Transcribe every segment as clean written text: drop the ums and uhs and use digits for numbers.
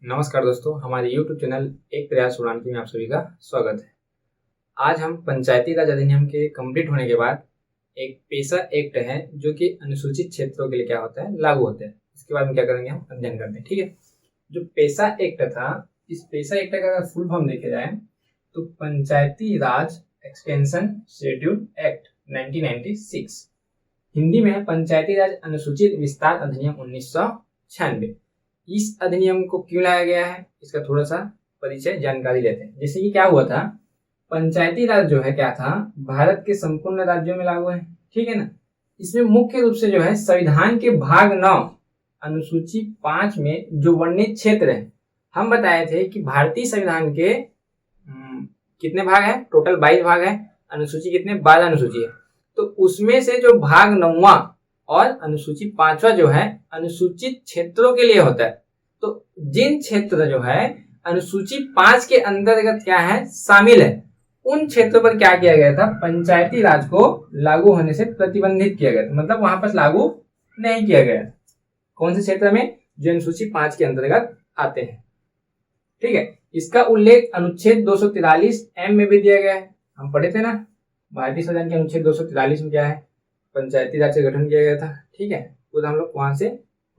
नमस्कार दोस्तों, हमारे YouTube चैनल एक प्रयास उड़ान की में आप सभी का स्वागत है। आज हम पंचायती राज अधिनियम के कंप्लीट होने के बाद एक पेशा एक्ट है जो कि अनुसूचित क्षेत्रों के लिए क्या होता है, लागू होता है। इसके बाद में क्या करेंगे, हम अध्ययन करते हैं। ठीक है, जो पेशा एक्ट था, इस पेशा एक्ट का अगर फुल फॉर्म देखे जाए तो पंचायती राज एक्सटेंशन शेड्यूल एक्ट 1996, हिंदी में पंचायती राज अनुसूचित विस्तार अधिनियम 1996। इस अधिनियम को क्यों लाया गया है, इसका थोड़ा सा परिचय जानकारी लेते हैं। जैसे कि क्या हुआ था, पंचायती राज जो है क्या था, भारत के संपूर्ण राज्यों में लागू है। ठीक है ना। इसमें मुख्य रूप से जो है संविधान के भाग 9 अनुसूची 5 में जो वर्णित क्षेत्र है, हम बताए थे कि भारतीय संविधान के कितने भाग है, टोटल 22 भाग है। अनुसूची कितने, 12 अनुसूची है। तो उसमें से जो भाग 9वां और अनुसूची 5वां जो है अनुसूचित क्षेत्रों के लिए होता है। तो जिन क्षेत्र जो है अनुसूची 5 के अंतर्गत क्या है, शामिल है, उन क्षेत्रों पर क्या किया गया था, पंचायती राज को लागू होने से प्रतिबंधित किया गया था। मतलब वहां पर लागू नहीं किया गया। कौन से क्षेत्र में, जो अनुसूची 5 के अंतर्गत आते हैं। ठीक है, इसका उल्लेख अनुच्छेद 243 एम में भी दिया गया है। हम पढ़े थे ना, भारतीय संविधान के अनुच्छेद 243 में क्या है, पंचायती राज का गठन किया गया था। ठीक है, तो हम लोग वहां से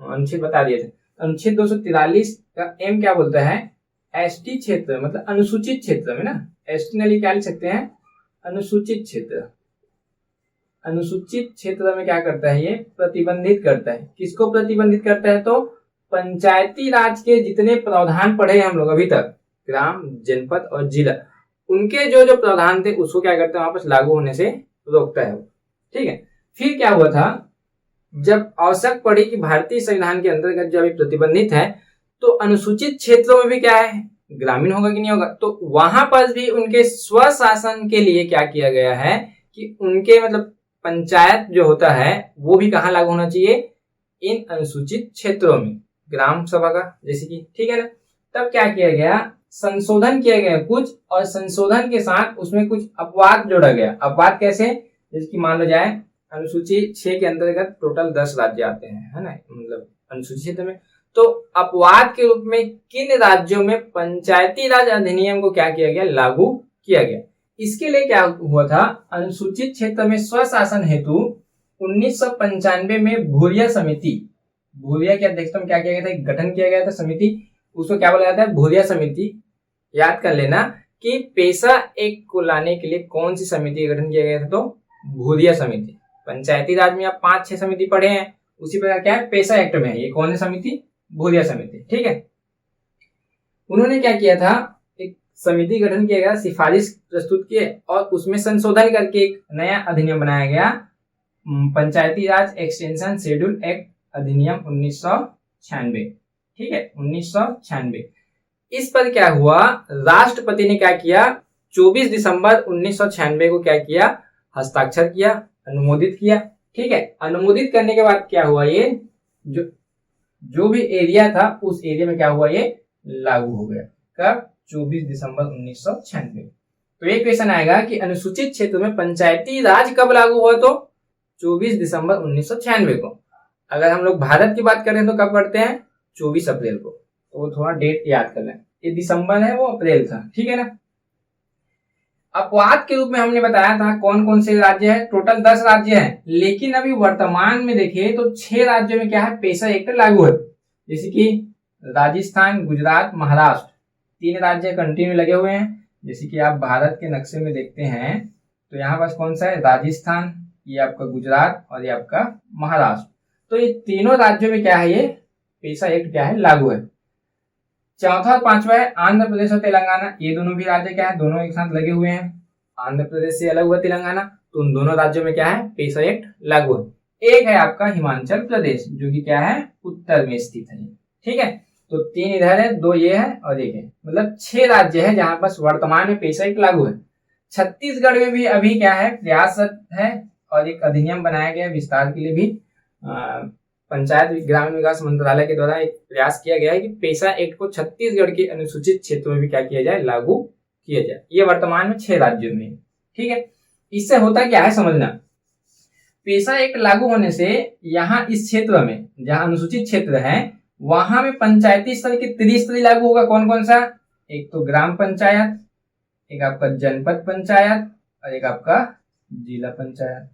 अनुच्छेद बता दिए थे। अनुच्छेद 243 का एम क्या बोलता है, एसटी क्षेत्र, मतलब अनुसूचित क्षेत्र में ना, एसटी नहीं क्या लिख सकते हैं, अनुसूचित क्षेत्र। अनुसूचित क्षेत्र में क्या करता है, ये प्रतिबंधित करता है। किसको प्रतिबंधित करता है, तो पंचायती राज के जितने प्रावधान पढ़े हम लोग अभी तक, ग्राम, जनपद और जिला, उनके जो जो प्रावधान थे उसको क्या करता है, वापस लागू होने से रोकता है। ठीक है, फिर क्या हुआ था, जब आवश्यक पड़ी कि भारतीय संविधान के अंतर्गत जो अभी प्रतिबंधित है, तो अनुसूचित क्षेत्रों में भी क्या है, ग्रामीण होगा कि नहीं होगा, तो वहां पर भी उनके स्वशासन के लिए क्या किया गया है कि उनके मतलब पंचायत जो होता है वो भी कहाँ लागू होना चाहिए, इन अनुसूचित क्षेत्रों में, ग्राम सभा का जैसे कि। ठीक है ना। तब क्या किया गया, संशोधन किया गया कुछ, और संशोधन के साथ उसमें कुछ अपवाद जोड़ा गया। अपवाद कैसे, जैसे कि मान लो जाए अनुसूची 6 के अंतर्गत टोटल 10 राज्य आते हैं, है ना, मतलब अनुसूची क्षेत्र में। तो अपवाद के रूप में किन राज्यों में पंचायती राज अधिनियम को क्या किया गया, लागू किया गया। इसके लिए क्या हुआ था, अनुसूचित क्षेत्र में स्वशासन हेतु 1995 में भूरिया समिति, भूरिया की अध्यक्षता में क्या किया गया था, गठन किया गया था समिति, उसको क्या बोला जाता है, भूरिया समिति। याद कर लेना कि पेशा एक्ट को लाने के लिए कौन सी समिति का गठन किया गया था, तो भूरिया समिति। पंचायती राज में आप 5-6 समिति पढ़े हैं, उसी प्रकार क्या है पेशा एक्ट में है, ये कौन है समिति, भूरिया समिति। ठीक है, उन्होंने क्या किया था, एक समिति गठन किया गया, सिफारिश प्रस्तुत किए और उसमें संशोधन करके एक नया अधिनियम बनाया गया, पंचायती राज एक्सटेंशन शेड्यूल एक्ट अधिनियम 1996। ठीक है, 1996। इस पर क्या हुआ, राष्ट्रपति ने क्या किया, 24 दिसंबर 1996 को क्या किया, हस्ताक्षर किया, अनुमोदित किया। ठीक है, अनुमोदित करने के बाद क्या हुआ, ये जो भी एरिया था उस एरिया में क्या हुआ, ये लागू हो गया। कब, 24 दिसंबर 1996। तो एक क्वेश्चन आएगा कि अनुसूचित क्षेत्र में पंचायती राज कब लागू हुआ, तो 24 दिसंबर 1996 को। अगर हम लोग भारत की बात करें तो कब करते हैं, 24 अप्रैल को। तो वो थोड़ा डेट याद कर लें, ये दिसंबर है, वो अप्रैल था। ठीक है ना। अपवाद के रूप में हमने बताया था कौन कौन से राज्य है, टोटल 10 राज्य हैं, लेकिन अभी वर्तमान में देखें तो 6 राज्यों में क्या है, पेशा एक्ट लागू है। जैसे कि राजस्थान, गुजरात, महाराष्ट्र, 3 राज्य कंटिन्यू लगे हुए हैं। जैसे कि आप भारत के नक्शे में देखते हैं तो यहाँ पास कौन सा है, राजस्थान, ये आपका गुजरात और ये आपका महाराष्ट्र। तो ये तीनों राज्यों में क्या है, ये पेशा एक्ट क्या है, लागू है। चौथा और 5वां है आंध्र प्रदेश और तेलंगाना, ये दोनों भी राज्य क्या है, दोनों एक साथ लगे हुए हैं। आंध्र प्रदेश से अलग हुआ तेलंगाना, तो उन दोनों राज्यों में क्या है, पेशा एक्ट लागू है। एक है आपका हिमाचल प्रदेश, जो कि क्या है, उत्तर में स्थित है। ठीक है, तो 3 इधर है, 2 ये है और 1 है, मतलब 6 राज्य है जहां पर वर्तमान में पेशा एक्ट लागू है। छत्तीसगढ़ में भी अभी क्या है, प्रयासरत है और एक अधिनियम बनाया गया विस्तार के लिए भी, पंचायत ग्रामीण विकास मंत्रालय के द्वारा एक प्रयास किया गया है कि पेशा एक्ट को छत्तीसगढ़ के अनुसूचित क्षेत्रों में भी क्या किया जाए, लागू किया जाए। ये वर्तमान में 6 राज्यों में। ठीक है, इससे होता क्या है समझना, पेशा एक्ट लागू होने से यहाँ इस क्षेत्र में जहां अनुसूचित क्षेत्र है वहां में पंचायती स्तर के त्रिस्तरीय लागू होगा। कौन कौन सा? एक तो ग्राम पंचायत, एक आपका जनपद पंचायत और एक आपका जिला पंचायत।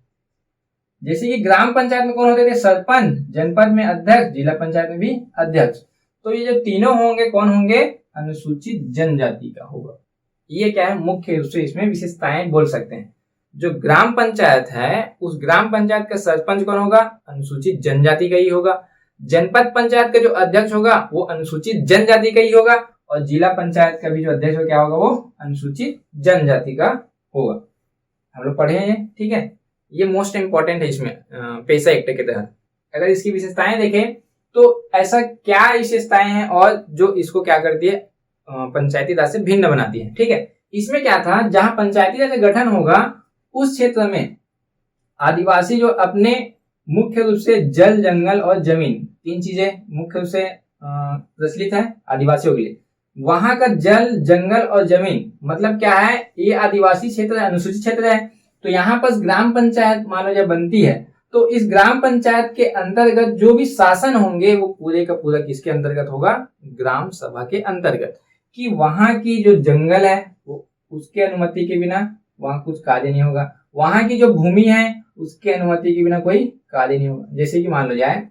जैसे कि ग्राम पंचायत में कौन होते थे? सरपंच, जनपद में अध्यक्ष, जिला पंचायत में भी अध्यक्ष। तो ये जो तीनों होंगे कौन होंगे? अनुसूचित जनजाति का होगा। ये क्या है? मुख्य रूप से इसमें विशेषताएं बोल सकते हैं। जो ग्राम पंचायत है उस ग्राम पंचायत का सरपंच कौन होगा? अनुसूचित जनजाति का ही होगा। जनपद पंचायत का जो अध्यक्ष होगा वो अनुसूचित जनजाति का ही होगा और जिला पंचायत का भी जो अध्यक्ष होगा क्या होगा? वो अनुसूचित जनजाति का होगा। हम लोग पढ़े हैं, ठीक है। ये मोस्ट इंपॉर्टेंट है इसमें पेशा एक्ट के तहत। अगर इसकी विशेषताएं देखें तो ऐसा क्या विशेषताएं हैं और जो इसको क्या करती है? पंचायती राज से भिन्न बनाती है, ठीक है। इसमें क्या था? जहां पंचायती राज का गठन होगा उस क्षेत्र में आदिवासी जो अपने मुख्य रूप से जल, जंगल और जमीन, तीन चीजें मुख्य रूप से प्रचलित है आदिवासियों के लिए। वहां का जल, जंगल और जमीन मतलब क्या है? ये आदिवासी क्षेत्र है, अनुसूचित क्षेत्र है। तो यहाँ पर ग्राम पंचायत मान लो जब बनती है तो इस ग्राम पंचायत के अंतर्गत जो भी शासन होंगे वो पूरे का पूरा किसके अंतर्गत होगा? ग्राम सभा के अंतर्गत। कि वहां की जो जंगल है वो उसके अनुमति के बिना वहां कुछ कार्य नहीं होगा। वहां की जो भूमि है उसके अनुमति के बिना कोई कार्य नहीं होगा। जैसे कि मान लो जाए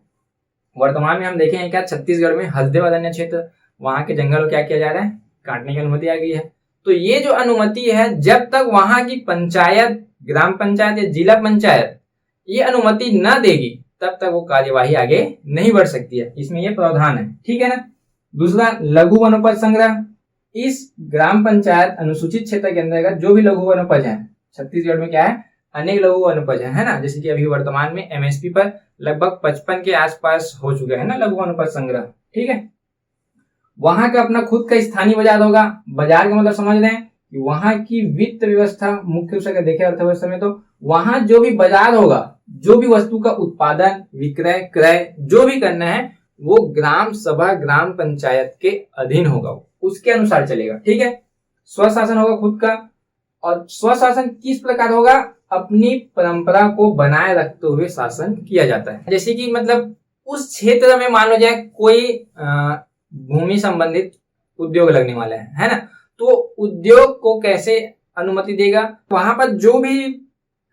वर्तमान में हम देखें हैं क्या? छत्तीसगढ़ में हसदेव अरण्य क्षेत्र, वहां के जंगल को क्या किया जा रहा है? काटने की अनुमति आ गई है। तो ये जो अनुमति है जब तक वहां की पंचायत, ग्राम पंचायत या जिला पंचायत ये अनुमति न देगी तब तक वो कार्यवाही आगे नहीं बढ़ सकती है। इसमें ये प्रावधान है, ठीक है ना। दूसरा, लघु वनोपज संग्रह। इस ग्राम पंचायत अनुसूचित क्षेत्र के अंतर्गत जो भी लघु वनोपज है, छत्तीसगढ़ में क्या है? अनेक लघु वनोपज है ना। जैसे कि अभी वर्तमान में एमएसपी पर लगभग 55 के आसपास हो चुका है ना लघु वनोपज संग्रह, ठीक है। वहां का अपना खुद का स्थानीय बाजार होगा। बाजार का मतलब समझ रहे हैं कि वहां की वित्त व्यवस्था मुख्य रूप से अगर देखें अर्थव्यवस्था में तो वहां जो भी बाजार होगा, जो भी वस्तु का उत्पादन, विक्रय, क्रय जो भी करना है वो ग्राम सभा, ग्राम पंचायत के अधीन होगा, उसके अनुसार चलेगा, ठीक है। स्वशासन होगा खुद का। और स्वशासन किस प्रकार होगा? अपनी परंपरा को बनाए रखते हुए शासन किया जाता है। जैसे कि मतलब उस क्षेत्र में मान लो जाए कोई भूमि संबंधित उद्योग लगने वाला है ना, तो उद्योग को कैसे अनुमति देगा? वहां पर जो भी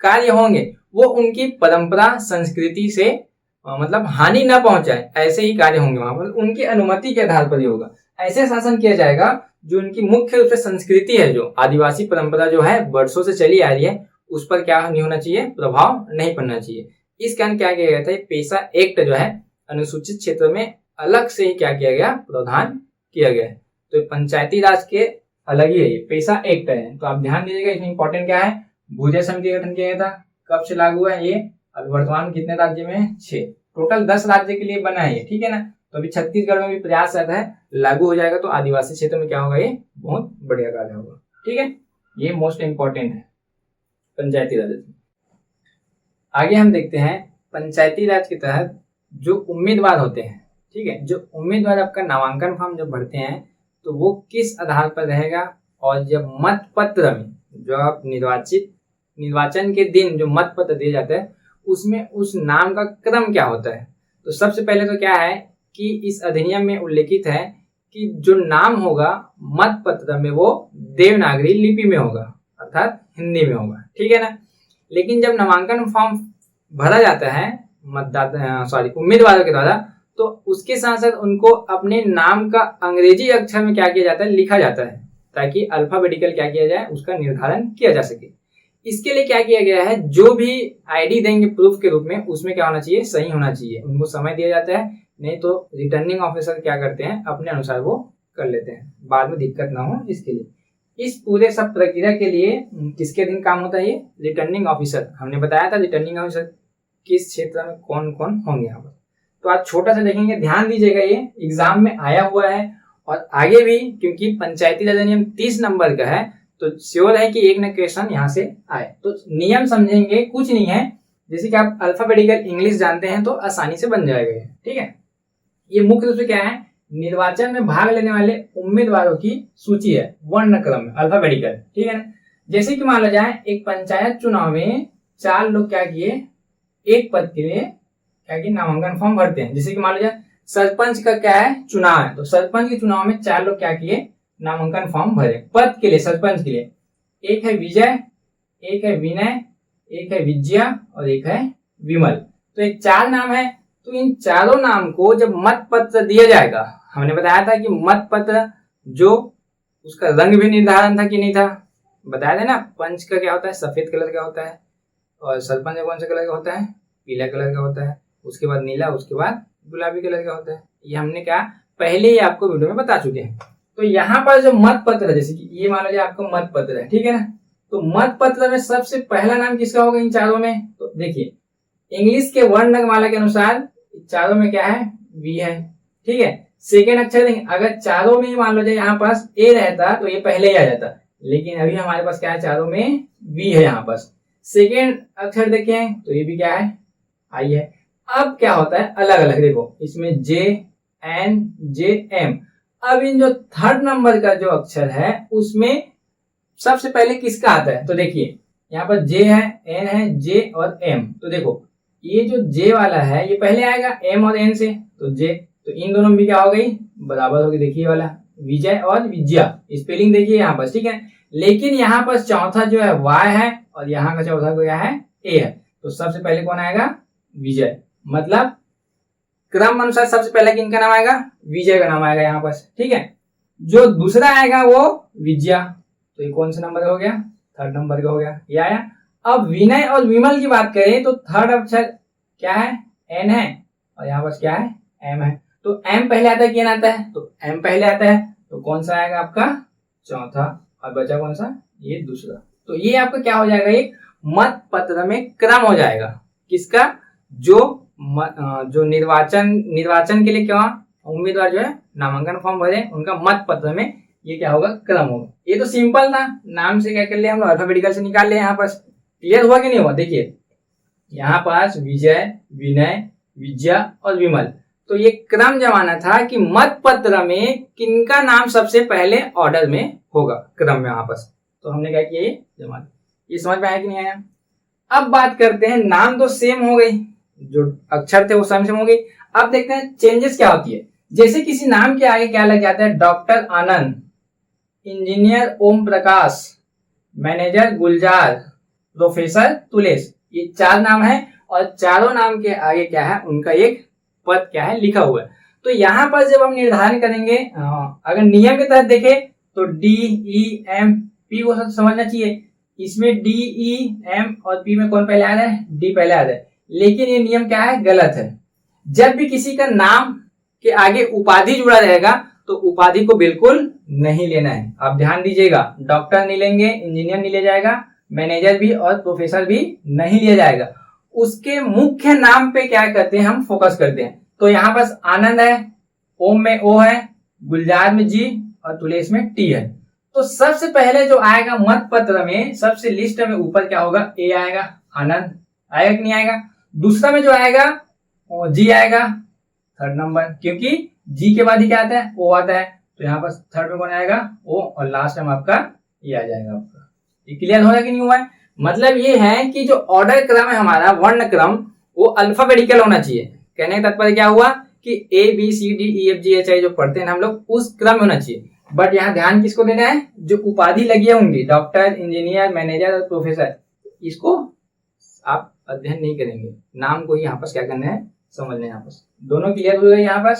कार्य होंगे वो उनकी परंपरा, संस्कृति से मतलब हानि न पहुंचाए ऐसे ही कार्य होंगे वहां पर, उनकी अनुमति के आधार पर ही होगा। ऐसे शासन किया जाएगा जो उनकी मुख्य रूप से संस्कृति है, जो आदिवासी परंपरा जो है वर्षों से चली आ रही है उस पर क्या नहीं होना चाहिए? प्रभाव नहीं पड़ना चाहिए। इस कारण क्या किया गया था? पेशा एक्ट जो है अनुसूचित क्षेत्र में अलग से ही क्या किया गया? प्रावधान किया गया है। तो पंचायती राज के अलग ही है, ये पेशा एक्ट है। तो आप ध्यान दीजिएगा, इसमें इंपॉर्टेंट क्या है? भूजल समिति का गठन किया गया था। कब से लागू है ये? अभी वर्तमान में कितने राज्य में? 6, टोटल 10 राज्य के लिए बना है ये, ठीक है ना। तो अभी छत्तीसगढ़ में भी प्रयास रहता है, लागू हो जाएगा तो आदिवासी क्षेत्र में क्या होगा? ये बहुत बढ़िया कार्य होगा, ठीक है। ये मोस्ट इंपॉर्टेंट है पंचायती राज। आगे हम देखते हैं पंचायती राज के तहत जो उम्मीदवार होते हैं, ठीक है, जो उम्मीदवार आपका नामांकन फॉर्म जब भरते हैं तो वो किस आधार पर रहेगा, और जब मत पत्र में जो आप निर्वाचन के दिन जो मत पत्र दिए जाते हैं उसमें उस नाम का क्रम क्या होता है? तो सबसे पहले तो क्या है कि इस अधिनियम में उल्लेखित है कि जो नाम होगा मत पत्र में वो देवनागरी लिपि में होगा, अर्थात हिंदी में होगा, ठीक है ना। लेकिन जब नामांकन फॉर्म भरा जाता है उम्मीदवारों के द्वारा तो उसके साथ साथ उनको अपने नाम का अंग्रेजी अक्षर में क्या किया जाता है? लिखा जाता है, ताकि अल्फाबेटिकल क्या किया जाए? उसका निर्धारण किया जा सके। इसके लिए क्या किया गया है? जो भी आईडी देंगे प्रूफ के रूप में उसमें क्या होना चाहिए? सही होना चाहिए। उनको समय दिया जाता है, नहीं तो रिटर्निंग ऑफिसर क्या करते हैं? अपने अनुसार वो कर लेते हैं, बाद में दिक्कत ना हो इसके लिए। इस पूरे सब प्रक्रिया के लिए किसके अधीन काम होता है? ये रिटर्निंग ऑफिसर। हमने बताया था रिटर्निंग ऑफिसर किस क्षेत्र में कौन कौन होंगे यहाँ पर। तो आज छोटा सा देखेंगे, ध्यान दीजिएगा, ये एग्जाम में आया हुआ है और आगे भी, क्योंकि पंचायती राज अधिनियम 30 नंबर का है तो श्योर है कि एक न क्वेश्चन यहाँ से आए। तो नियम समझेंगे, कुछ नहीं है, जैसे कि आप अल्फाबेटिकल इंग्लिश जानते हैं तो आसानी से बन जाएगा ये, ठीक है। ये मुख्य रूप से क्या है? निर्वाचन में भाग लेने वाले उम्मीदवारों की सूची है वर्ण क्रम में, अल्फाबेटिकल, ठीक है ना। जैसे कि मान लो जाए एक पंचायत चुनाव में 4 लोग क्या किए? एक पद के लिए क्या किए? नामांकन फॉर्म भरते हैं। जैसे कि मान लो जाए सरपंच का क्या है, चुनाव है। तो सरपंच के चुनाव में 4 लोग क्या किए, नामांकन फॉर्म भरे पद के लिए, सरपंच के लिए। एक है विजय, एक है विनय, एक है विजया और एक है विमल। तो ये 4 नाम है। तो इन चारों नाम को जब मत पत्र दिया जाएगा, हमने बताया था कि मत पत्र जो उसका रंग भी निर्धारण था कि नहीं था, बताया था ना। पंच का क्या होता है, सफेद कलर का होता है, और सरपंच कौन सा कलर का होता है, पीला कलर का होता है, उसके बाद नीला, उसके बाद गुलाबी कलर का होता है। ये हमने क्या पहले ही आपको वीडियो में बता चुके हैं। तो यहाँ पर जो मत पत्र है, जैसे कि ये मान लीजिए आपका मत पत्र है, ठीक है ना। तो मत पत्र में सबसे पहला नाम किसका होगा इन चारों में, तो देखिए इंग्लिश के वर्णमाला के अनुसार चारों में क्या है, वी है, ठीक है। सेकेंड अक्षर देंगे, अगर चारों में मान लो जाए यहाँ पास ए रहता तो ये पहले ही आ जाता, लेकिन अभी हमारे पास क्या है, चारों में वी है यहाँ पास। सेकेंड अक्षर देखें तो ये भी क्या है, आई है। अब क्या होता है अलग अलग, देखो इसमें जे एन जे एम। अब इन जो थर्ड नंबर का जो अक्षर है उसमें सबसे पहले किसका आता है, तो देखिए यहाँ पर जे है, एन है, जे और एम। तो देखो ये जो जे वाला है ये पहले आएगा एम और एन से, तो जे, तो इन दोनों में भी क्या हो गई, बराबर होगी। देखिए वाला विजय और विजया, स्पेलिंग देखिए यहाँ पर, ठीक है। लेकिन यहाँ पर चौथा जो है वाई है और यहाँ का चौथा क्या है, ए है। तो सबसे पहले कौन आएगा, विजय। मतलब क्रम अनुसार सबसे पहले किनका नाम आएगा, विजय का नाम आएगा यहाँ पर, ठीक है। जो दूसरा आएगा वो विजया, तो ये कौन सा नंबर का हो गया, थर्ड नंबर का हो गया, ये आया। अब विनय और विमल की बात करें तो थर्ड अक्षर क्या है, एन है, और यहाँ पर क्या है, एम है। तो एम पहले आता है कि एन आता है, तो एम पहले आता है, तो कौन सा आएगा आपका, चौथा, और बचा कौन सा, ये दूसरा। तो ये आपका क्या हो जाएगा, एक मत पत्र में क्रम हो जाएगा किसका, जो निर्वाचन के लिए क्या उम्मीदवार जो है नामांकन फॉर्म भरे उनका मत पत्र में ये क्या होगा, क्रम होगा। ये तो सिंपल था, नाम से क्या कर लिया हम लोग, अल्फाबेटिकल से निकाल लिया। यहाँ पर क्लियर हुआ कि नहीं हुआ, देखिए यहाँ पास विजय, विनय, विजया और विमल। तो ये क्रम जमाना था कि मत पत्र में किनका नाम सबसे पहले ऑर्डर में होगा, क्रम में यहाँ पास। तो हमने क्या किया, ये जमा, ये समझ में आया कि नहीं आया। अब बात करते हैं, नाम तो सेम हो गई, जो अक्षर थे वो सेम हो गई। अब देखते हैं चेंजेस क्या होती है। जैसे किसी नाम के आगे क्या लग जाता है, डॉक्टर आनंद, इंजीनियर ओम प्रकाश, मैनेजर गुलजार, प्रोफेसर तुलेश, ये 4 नाम है और चारों नाम के आगे क्या है, उनका एक पद क्या है लिखा हुआ है। तो यहाँ पर जब हम निर्धारण करेंगे, अगर नियम के तहत देखें तो डी ई एम पी को समझना चाहिए। इसमें डी ई एम और पी में कौन पहले आ रहा है, डी पहले आ रहा है। लेकिन ये नियम क्या है, गलत है। जब भी किसी का नाम के आगे उपाधि जुड़ा रहेगा तो उपाधि को बिल्कुल नहीं लेना है, आप ध्यान दीजिएगा। डॉक्टर नहीं लेंगे, इंजीनियर नहीं लिया जाएगा, मैनेजर भी और प्रोफेसर भी नहीं लिया जाएगा। उसके मुख्य नाम पे क्या करते हैं, हम फोकस करते हैं। तो यहाँ पास आनंद है, ओम में ओ है, गुलजार में जी और तुलेश में टी है। तो सबसे पहले जो आएगा मत पत्र में, सबसे लिस्ट में ऊपर क्या होगा, ए आएगा, आनंद आएगा कि नहीं आएगा। दूसरा में जो आएगा वो जी आएगा, थर्ड नंबर, क्योंकि जी के बाद ही क्या आता है, ओ आता है। तो यहाँ पर थर्ड में कौन आएगा, ओ, और लास्ट में आपका ये आ जाएगा आपका। ये क्लियर हो रहा कि नहीं हुआ है। मतलब ये है कि जो ऑर्डर क्रम है हमारा, वर्ण क्रम, वो अल्फाबेटिकल होना चाहिए। कहने का तात्पर्य क्या हुआ कि A B C D E F G H I जो पढ़ते हैं हम लोग, उस क्रम में होना चाहिए। बट यहाँ ध्यान किसको देना है, जो उपाधि लगी होंगी, डॉक्टर, इंजीनियर, मैनेजर और प्रोफेसर, इसको आप अध्ययन नहीं करेंगे, नाम को ही यहाँ पर क्या करना है, समझना है। यहाँ पर दोनों क्लियर हो गए यहाँ पर,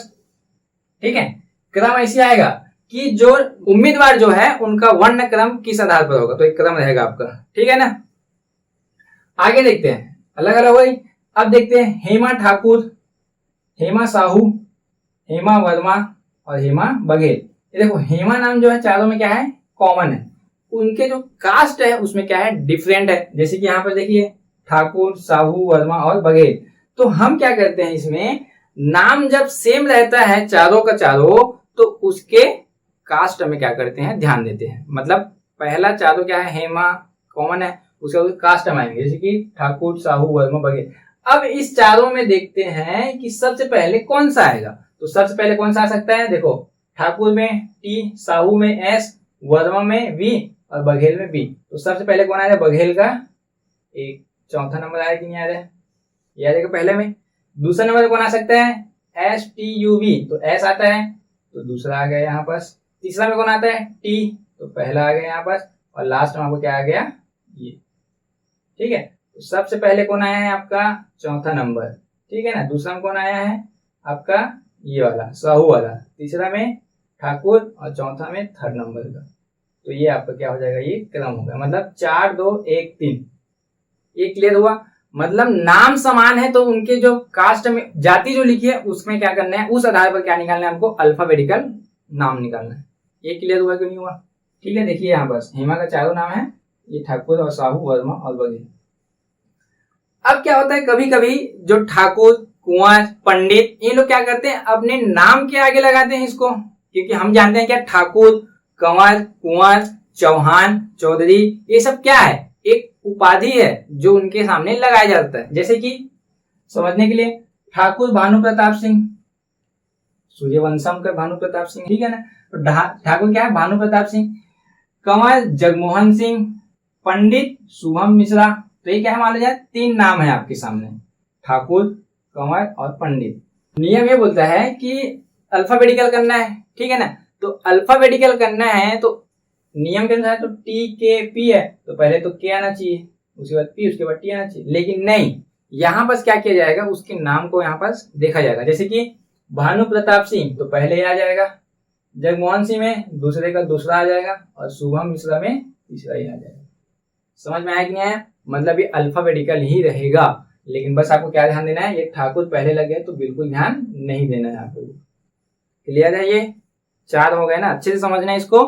ठीक है। क्रम ऐसे आएगा कि जो उम्मीदवार जो है उनका वर्ण क्रम किस आधार पर होगा, तो एक क्रम रहेगा आपका, ठीक है ना। आगे देखते हैं, अलग अलग हो गई। अब देखते हैं हेमा ठाकुर, हेमा साहू, हेमा वर्मा और हेमा बघेल। ये देखो हेमा नाम जो है चारों में क्या है, कॉमन है। उनके जो कास्ट है उसमें क्या है, डिफरेंट है। जैसे कि यहाँ पर देखिए ठाकुर, साहू, वर्मा और बघेल। तो हम क्या करते हैं, इसमें नाम जब सेम रहता है चारों का चारों, तो उसके कास्ट में क्या करते हैं, ध्यान देते हैं। मतलब पहला चारों क्या है, हेमा कॉमन है, उसके कास्ट में आएंगे, जैसे कि ठाकुर, साहू, वर्मा, बघेल। अब इस चारों में देखते हैं कि सबसे पहले कौन सा आएगा। तो सबसे पहले कौन सा आ सकता है, देखो ठाकुर में टी, साहू में एस, वर्मा में वी और बघेल में बी। तो सबसे पहले कौन आएगा, बघेल का एक चौथा नंबर आया कि नहीं आ रहा है, ये आ जाएगा पहले में। दूसरा नंबर कौन आ सकता है, STUV, तो S आता है तो दूसरा आ गया यहाँ पास। तीसरा में कौन आता है? T, तो पहला आ गया यहाँ पास, और लास्ट में आपको क्या आ गया? ये। ठीक है, तो सबसे पहले कौन आया है आपका? चौथा नंबर। ठीक है ना। दूसरा में कौन आया है आपका? ये वाला साहू वाला। तीसरा में ठाकुर, और चौथा में थर्ड नंबर का। तो ये आपका क्या हो जाएगा? ये क्रम होगा, मतलब 4 2 1 3। ये क्लियर हुआ? मतलब नाम समान है तो उनके जो कास्ट में जाति जो लिखी है उसमें क्या करना है, उस आधार पर क्या निकालना है हमको? अल्फाबेटिकल नाम निकालना है। ये क्लियर हुआ कि नहीं हुआ? ठीक है, देखिए यहाँ बस हेमा का चारों नाम है, ये ठाकुर और साहू वर्मा और वगैरह। अब क्या होता है, कभी कभी जो ठाकुर, कुंवर, पंडित, ये लोग क्या करते हैं, अपने नाम के आगे लगाते हैं इसको, क्योंकि हम जानते हैं क्या, ठाकुर, कंवर, कुंवर, चौहान, चौधरी, ये सब क्या है? एक उपाधि है जो उनके सामने लगाया जाता है। जैसे कि समझने के लिए, ठाकुर भानु प्रताप सिंह, सूर्यवंशम का भानु प्रताप सिंह, ठीक है ना। तो ठाकुर क्या है? भानु प्रताप सिंह। कंवर जगमोहन सिंह, पंडित शुभम मिश्रा। तो ये क्या है, मान लीजिए 3 नाम है आपके सामने, ठाकुर, कंवर और पंडित। नियम ये बोलता है कि अल्फाबेटिकल करना है, ठीक है ना। तो अल्फाबेटिकल करना है तो नियम के अनुसार तो टी के पी है, तो पहले तो के आना चाहिए, उसके बाद पी, उसके बाद टी आना चाहिए। लेकिन नहीं, यहाँ पर क्या किया जाएगा, उसके नाम को यहाँ पर देखा जाएगा। जैसे कि भानु प्रताप सिंह तो पहले ही आ जाएगा, जगमोहन सिंह में दूसरे का दूसरा आ जाएगा, और शुभम मिश्रा में तीसरा ही आ जाएगा। समझ में आया कि नहीं आया? मतलब ये अल्फाबेटिकल ही रहेगा, लेकिन बस आपको क्या ध्यान देना है, ये ठाकुर पहले लग गए तो बिल्कुल ध्यान नहीं देना है आपको। क्लियर है? ये 4 हो गए ना। अच्छे से समझना है इसको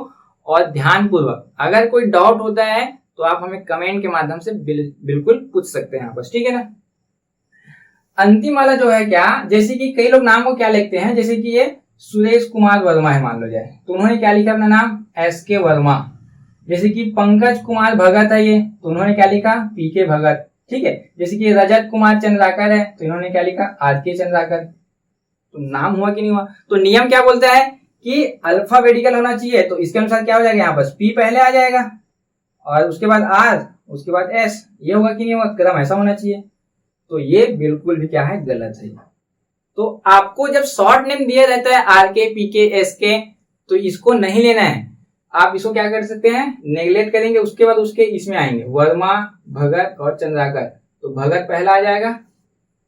और ध्यान पूर्वक। अगर कोई डाउट होता है तो आप हमें कमेंट के माध्यम से बिल्कुल पूछ सकते हैं आपस, ठीक है ना। अंतिम वाला जो है क्या, जैसे कि कई लोग नाम को क्या लिखते हैं, जैसे कि ये सुरेश कुमार वर्मा है मान लो जाए, तो उन्होंने क्या लिखा अपना नाम? SK वर्मा। जैसे कि पंकज कुमार भगत है ये, तो उन्होंने क्या लिखा? PK भगत, ठीक है। जैसे कि रजत कुमार चंद्राकर है, तो इन्होंने क्या लिखा? RK चंद्राकर। तो नाम हुआ कि नहीं हुआ? तो नियम क्या बोलता है कि अल्फाबेटिकल होना चाहिए, तो इसके अनुसार क्या हो जाएगा, यहाँ बस P पहले आ जाएगा, और उसके बाद R, उसके बाद S। ये होगा कि नहीं होगा? क्रम ऐसा होना चाहिए। तो ये बिल्कुल भी क्या है, गलत है। तो आपको जब शॉर्ट नेम दिया रहता है RK, PK, SK, तो इसको नहीं लेना है। आप इसको क्या कर सकते हैं, नेग्लेक्ट करेंगे, उसके बाद उसके इसमें आएंगे वर्मा, भगत और चंद्राकर। तो भगत पहला आ जाएगा,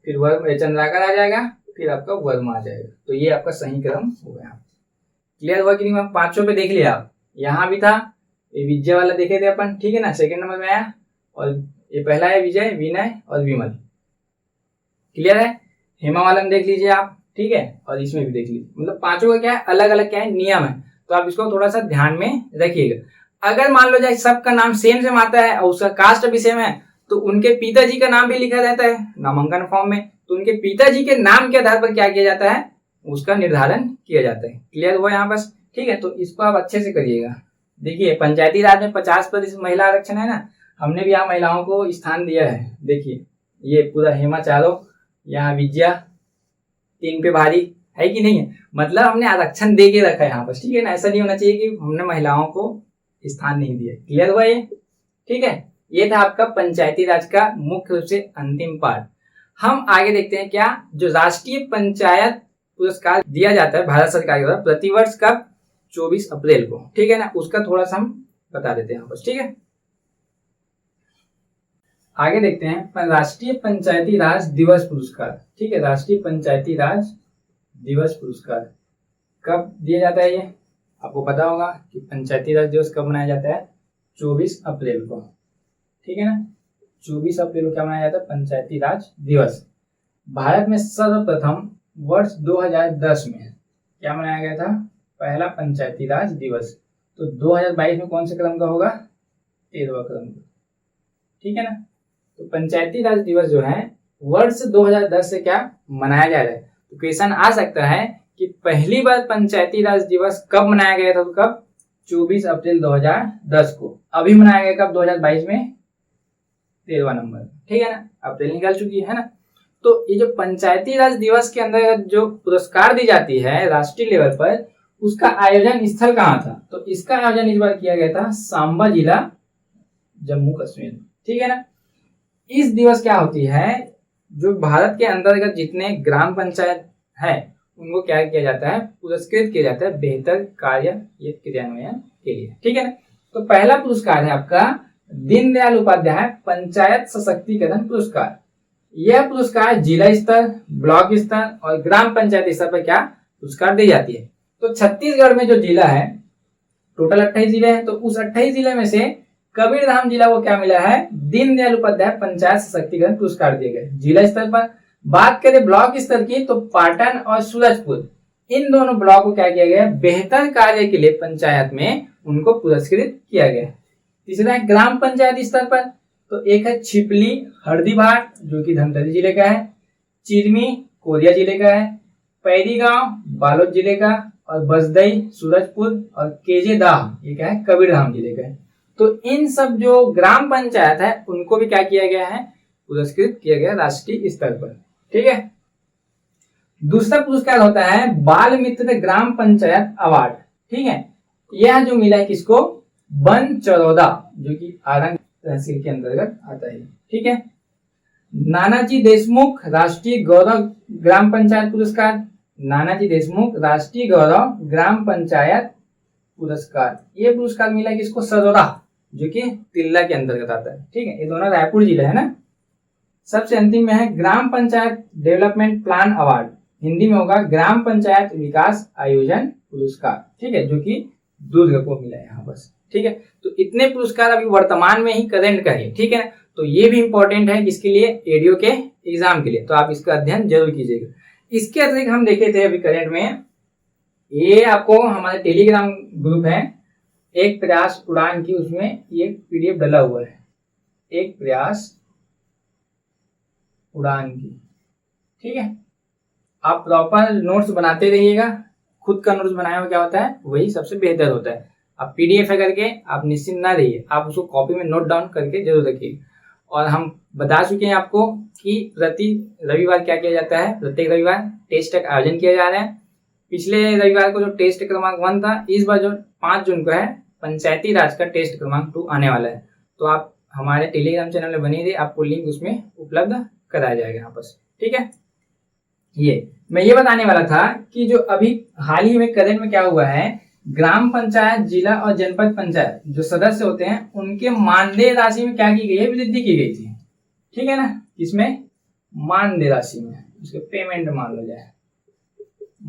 फिर चंद्राकर आ जाएगा, फिर आपका वर्मा आ जाएगा। तो ये आपका सही क्रम हो गया। क्लियर हुआ कि नहीं हुआ? 5 पे देख लिया आप, यहाँ भी था, ये विजय वाला देखे थे अपन, ठीक है ना, सेकंड नंबर में आया, और ये पहला है विजय, विनय और विमल। क्लियर है? हेमा वाला में देख लीजिए आप, ठीक है, और इसमें भी देख लीजिए। मतलब 5 का क्या है, अलग अलग क्या है, नियम है। तो आप इसको थोड़ा सा ध्यान में रखिएगा। अगर मान लो जाए सबका नाम सेम आता है और उसका कास्ट भी सेम है, तो उनके पिताजी का नाम भी लिखा जाता है नामांकन फॉर्म में, तो उनके पिताजी के नाम के आधार पर क्या किया जाता है, उसका निर्धारण किया जाता है। क्लियर हुआ यहाँ बस? ठीक है, तो इसको आप अच्छे से करिएगा। देखिए पंचायती राज में 50% महिला आरक्षण है ना, हमने भी यहाँ महिलाओं को स्थान दिया है। देखिए ये पूरा हेमा चारों, यहाँ विद्या 3 पे भारी है कि नहीं है, मतलब हमने आरक्षण दे के रखा है यहाँ पर, ठीक है ना। ऐसा नहीं होना चाहिए कि हमने महिलाओं को स्थान नहीं दिया। क्लियर हुआ ये? ठीक है, ये था आपका पंचायती राज का मुख्य रूप से अंतिम पार्ट। हम आगे देखते हैं क्या, जो राष्ट्रीय पंचायत पुरस्कार दिया जाता है भारत सरकार के द्वारा प्रतिवर्ष कब, 24 अप्रैल को, ठीक है ना, उसका थोड़ा सा हम बता देते हैं बस, ठीक है। आगे देखते हैं राष्ट्रीय पंचायती राज दिवस पुरस्कार, ठीक है। राष्ट्रीय पंचायती राज दिवस पुरस्कार कब दिया जाता है, ये आपको पता होगा कि पंचायती राज दिवस कब मनाया जाता है, 24 अप्रैल को, ठीक है ना। 24 अप्रैल को क्या मनाया जाता है, पंचायती राज दिवस। भारत में सर्वप्रथम वर्ष 2010 में क्या मनाया गया था, पहला पंचायती राज दिवस। तो 2022 में कौन से क्रम का होगा, 13वां क्रम का, ठीक है ना। तो पंचायती राज दिवस जो है वर्ष 2010 से क्या मनाया जा रहा है। तो क्वेश्चन आ सकता है कि पहली बार पंचायती राज दिवस कब मनाया गया था, तो कब, 24 अप्रैल 2010 को। अभी मनाया गया कब, 2022 में 13वां नंबर, ठीक है ना, अप्रैल निकल चुकी है ना। तो ये जो पंचायती राज दिवस के अंदर जो पुरस्कार दी जाती है राष्ट्रीय लेवल पर, उसका आयोजन स्थल कहाँ था, तो इसका आयोजन इस बार किया गया था सांबा जिला, जम्मू कश्मीर, ठीक है ना। इस दिवस क्या होती है, जो भारत के अंतर्गत जितने ग्राम पंचायत है उनको क्या किया जाता है, पुरस्कृत किया जाता है बेहतर कार्य या क्रियान्वयन के लिए। ठीक है ना। तो पहला पुरस्कार है आपका दीनदयाल उपाध्याय पंचायत सशक्तिकरण पुरस्कार। यह पुरस्कार जिला स्तर, ब्लॉक स्तर और ग्राम पंचायत स्तर पर क्या पुरस्कार दी जाती है। तो छत्तीसगढ़ में जो जिला है, टोटल 28 जिले हैं, तो उस 28 जिले में से कबीरधाम जिला को क्या मिला है, दीनदयाल उपाध्याय पंचायत सशक्तिकरण पुरस्कार दिए गए जिला स्तर पर। बात करें ब्लॉक स्तर की, तो पाटन और सूरजपुर, इन दोनों ब्लॉक को क्या किया गया, बेहतर कार्य के लिए पंचायत में उनको पुरस्कृत किया गया। तीसरा है ग्राम पंचायत स्तर पर, तो एक है छिपली हरदीभाट जो कि धमतरी जिले का है, चिरमी कोरिया जिले का है, पैरी गांव बालोद जिले का, और बसदई सूरजपुर और केजेदाह ये क्या है, कबीरधाम जिले का है। तो इन सब जो ग्राम पंचायत है उनको भी क्या किया गया है, पुरस्कृत किया गया राष्ट्रीय स्तर पर। ठीक है। दूसरा पुरस्कार होता है बाल मित्र ग्राम पंचायत अवार्ड। ठीक है। यह जो मिला है किसको, बनचरौदा जो कि आरंग तहसील के अंतर्गत आता है। ठीक है। नानाजी देशमुख राष्ट्रीय गौरव ग्राम पंचायत पुरस्कार, नानाजी देशमुख राष्ट्रीय गौरव ग्राम पंचायत पुरस्कार, ये पुरस्कार मिला है किसको, सरोरा जो कि तिल्ला के अंतर्गत आता है। ठीक है। ये दोनों रायपुर जिला है ना। सबसे अंतिम में है gram panchayat development plan award, Hindi में होगा ग्राम पंचायत विकास आयोजन पुरस्कार। ठीक है। जो कि दुर्ग को मिला है यहाँ बस। ठीक है। तो इतने पुरस्कार अभी वर्तमान में ही करंट का है। ठीक है ना। तो ये भी इंपॉर्टेंट है किसके लिए, एडीओ के एग्जाम के लिए, तो आप इसका अध्ययन जरूर कीजिएगा। इसके अतिरिक्त हम देखे थे अभी करंट में, ये आपको हमारे टेलीग्राम ग्रुप है एक प्रयास उड़ान की, उसमें ये पीडीएफ डला हुआ है, एक प्रयास उड़ान की। ठीक है। आप प्रॉपर नोट्स बनाते रहिएगा, खुद का नोट्स बनाया हुआ क्या होता है वही सबसे बेहतर होता है। आप पीडीएफ है करके आप निश्चिंत ना रहिए, आप उसको कॉपी में नोट डाउन करके जरूर रखिए। और हम बता चुके हैं आपको कि प्रति रविवार क्या किया जाता है, प्रत्येक रविवार टेस्ट का आयोजन किया जा रहा है। पिछले रविवार को जो टेस्ट क्रमांक 1 था, इस बार जो 5 जून को है पंचायती राज का टेस्ट क्रमांक 2 आने वाला है। तो आप हमारे टेलीग्राम चैनल में बने रहिए, आपको लिंक उसमें उपलब्ध कराया जाएगा यहाँ पर। ठीक है। ये मैं ये बताने वाला था कि जो अभी हाल ही में करंट में क्या हुआ है, ग्राम पंचायत, जिला और जनपद पंचायत जो सदस्य होते हैं उनके मानदेय राशि में क्या की गई है, वृद्धि की गई थी। ठीक है ना। इसमें मानदेय राशि में उसके पेमेंट मान लो जाए,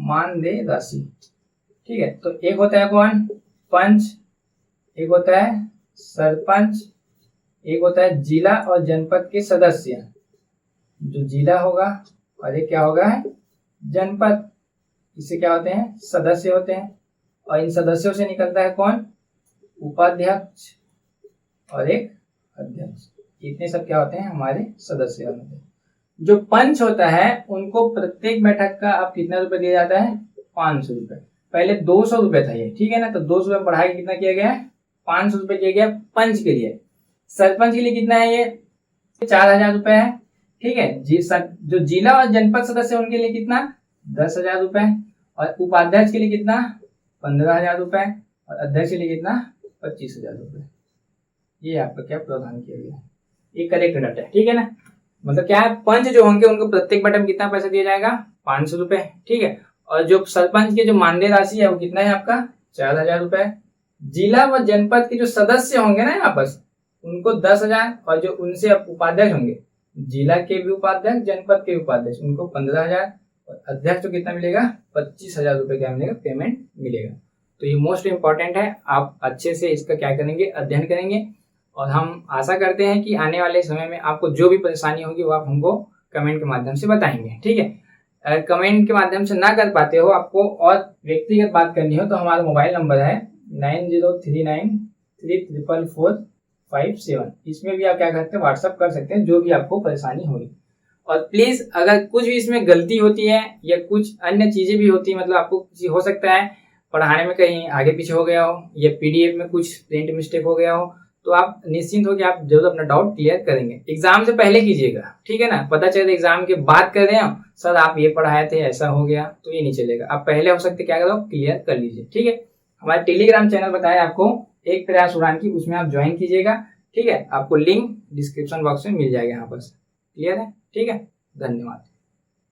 मानदेय राशि। ठीक है। तो एक होता है कौन, पंच, एक होता है सरपंच, एक होता है जिला और जनपद के सदस्य, जो जिला होगा, और एक क्या होगा है जनपद, इससे क्या होते हैं सदस्य होते हैं। और इन सदस्यों से निकलता है कौन, उपाध्यक्ष और एक अध्यक्ष। इतने सब क्या होते हैं हमारे सदस्य होते हैं। जो पंच होता है उनको प्रत्येक बैठक का अब कितना रुपए दिया जाता है, 500 रुपए। पहले 200 रुपए था ये। ठीक है ना। तो 200 रुपए बढ़ा के कितना किया गया है, 500 रुपए किया गया पंच के लिए। सरपंच के लिए कितना है, ये 4000 रुपए है। ठीक है। जो जिला और जनपद सदस्य उनके लिए कितना, 10,000 रुपए, और उपाध्यक्ष के लिए कितना, 15,000 रुपए, और अध्यक्ष के लिए कितना, 25,000 रुपए। ये आपका क्या प्रावधान किया गया, ये करेक्ट डाटा है। ठीक है ना। मतलब क्या है, पंच जो होंगे उनको प्रत्येक बैठक में कितना पैसा दिया जाएगा, 500 रुपए। ठीक है। और जो सरपंच के जो मानदेय राशि है वो कितना है आपका, 4,000 रुपए। जिला व जनपद के जो सदस्य होंगे ना आपस, उनको 10,000, और जो उनसे उपाध्यक्ष होंगे, जिला के भी उपाध्यक्ष, जनपद के उपाध्यक्ष, उनको 15,000, और अध्यक्ष को कितना मिलेगा, 25,000 रुपए क्या मिलेगा, पेमेंट मिलेगा। तो ये मोस्ट इंपॉर्टेंट है, आप अच्छे से इसका क्या करेंगे, अध्ययन करेंगे। और हम आशा करते हैं कि आने वाले समय में आपको जो भी परेशानी होगी वो आप हमको कमेंट के माध्यम से बताएंगे। ठीक है। अगर कमेंट के माध्यम से ना कर पाते हो, आपको और व्यक्तिगत बात करनी हो, तो हमारा मोबाइल नंबर है 9039344457। इसमें भी आप क्या करते हैं, व्हाट्सअप कर सकते हैं जो भी आपको परेशानी होगी। और प्लीज अगर कुछ भी इसमें गलती होती है या कुछ अन्य चीजें भी होती है, मतलब आपको कुछ हो सकता है पढ़ाने में कहीं आगे पीछे हो गया हो, या पीडीएफ में कुछ प्रिंट मिस्टेक हो गया हो, तो आप निश्चिंत हो कि आप जरूर अपना डाउट क्लियर करेंगे। एग्जाम से पहले कीजिएगा। ठीक है ना। पता चले एग्जाम के बाद कर रहे हो, सर आप ये पढ़ाए थे ऐसा हो गया, तो ये नहीं चलेगा। आप पहले हो सकते क्या करो, क्लियर कर लीजिए। ठीक है। हमारे टेलीग्राम चैनल बताया आपको एक प्रयास उड़ान की, उसमें आप ज्वाइन कीजिएगा। ठीक है। आपको लिंक डिस्क्रिप्शन बॉक्स में मिल जाएगा यहाँ पर। क्लियर है। ठीक है। धन्यवाद।